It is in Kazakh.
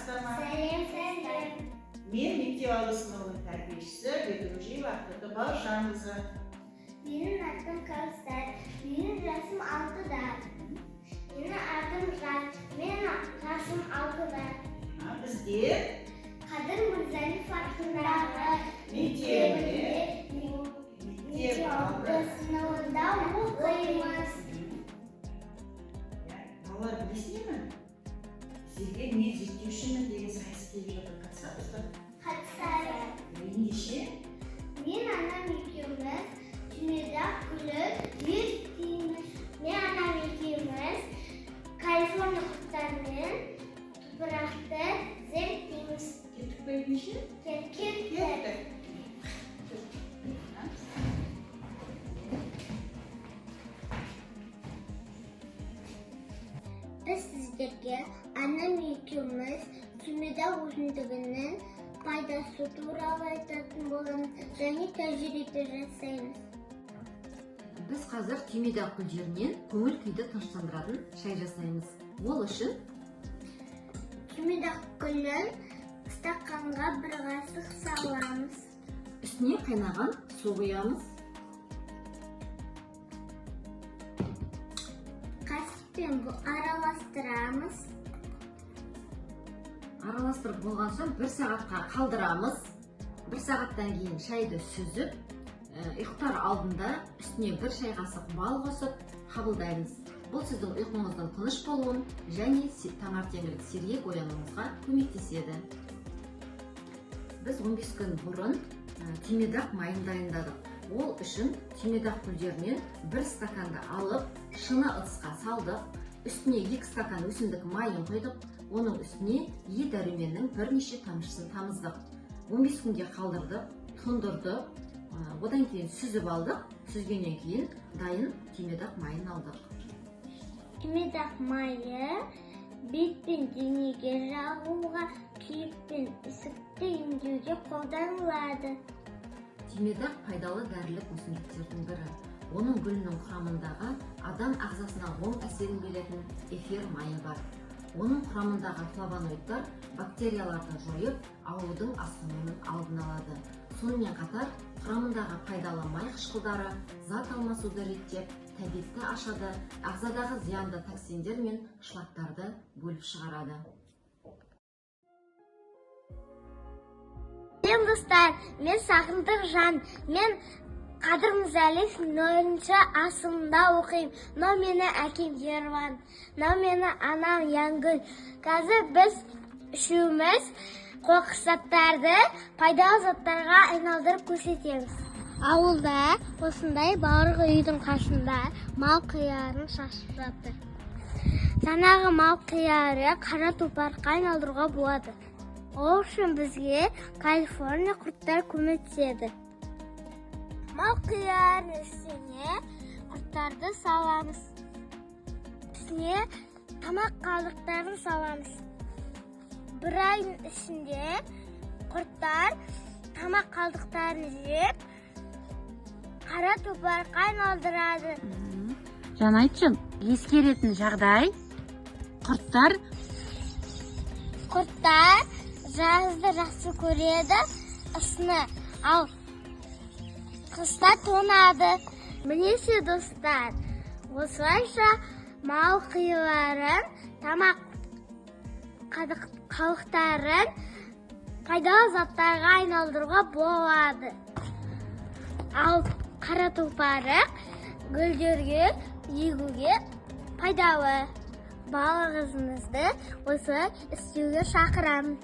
саламатсыздар ма? Сәлем. Мен мектеп ауылы сыныбының тәрбиешісі Бедружиева Ақтоты Бауыржанқызы. Менің атым Кәусар. Менің жасым 6-да. Менің атым Жас. Менің жасым 6-да. Бізде Қадыр Мырзалиев атындағы мектеп ауылы сыныбында оқимыз. Балалар білесіздер ме? Сіздерге не зерттеушімін деген сайыс келіп жатыр, қатысасыздар? Қатысайық. Ендеше? Мен анам екеуміз Түймедақ гүлі ертейміз. Мен анам екеуміз Калифорния құрттарымен топырақты зерттейміз. Кеттік пе ендеше? Кеттік. Біз сіздерге анам екеуміз Түймедақ өсімдігінің пайдасы туралы айтатын боламыз және тәжірибе жасаймыз. Біз қазір түймедақ гүлдерінен көңіл күйді тыныштандыратын шай жасаймыз. Ол үшін Түймедақ гүлін стақанға бір қасық саламыз. үстіне қайнаған су құямыз. Қасықпен араластырамыз. Араластырып болған соң 1 сағатқа қалдырамыз. 1 сағаттан кейін шайды сүзіп, ұйықтар алдында үстіне 1 шай қасық бал қосып қабылдаймыз. Бұл сіздің ұйқыңыздың тыныш болуын және таңертеңгілік сергек оянуыңызға көмектеседі. Біз 15 күн бұрын түймедақ майын дайындадық. Ол үшін түймедақ гүлдерінен 1 стаканды алып, шыны ыдысқа салдық. Үстіне 2 стакан өсімдік майын қойдық. Оның үстіне е дәруменнің бірнеше тамшысын тамыздық. 15 күнге қалдырдық, тұндырдық. Одан кейін сүзіп алдық. Сүзгеннен кейін дайын түймедақ майын алдық. Түймедақ майы бет пен денеге жағуға, күйік пен ісікті емдеуге қолданылады. Түймедақ пайдалы дәрілік өсімдіктердің бірі. Оның гүлінің құрамындағы адам ағзасына оң әсерін беретін эфир майы бар. Оның құрамындағы флавоноидтар бактерияларды жойып, аурудың асқынуының алдын алады. Сонымен қатар, құрамындағы пайдалы май қышқылдары зат алмасуды реттеп, тәбетті ашады, ағзадағы зиянды токсиндер мен шлактарды бөліп шығарады. Мен достар, мен Сағындық Жан, мен Қадыр Мырзалиев 0-ші асымда оқимын. Мынау мені әкем Ерван, мынау мені анам Янгүл. Қазір біз үшеуміз қоқыс заттарды пайдалы заттарға айналдырып көрсетеміз. Ауылда осындай бауырғы үйдің қасында мал қиярын шашып жатыр. Жаңағы мал қияры қара топыраққа айналдыруға болады. Ол үшін бізге Калифорния құрттар көмектеседі. Мал қиярын үстіне құрттарды саламыз. Үстіне тамақ қалдықтарын саламыз. 1 айдың ішінде құрттар тамақ қалдықтарын жеп, қара топыраққа айналдырады. Жанайчым, ескеретін жағдай құрттар жазды жақсы көреді, ысыны, ал қыста тоңады. Мінесе достар, осылайша мал қияларын, тамақ қалдықтарын пайдалы заттарға айналдыруға болады. Ал қара топырақ гүлдерге егуге пайдалы. Балаңызды осылай істеуге шақырамын.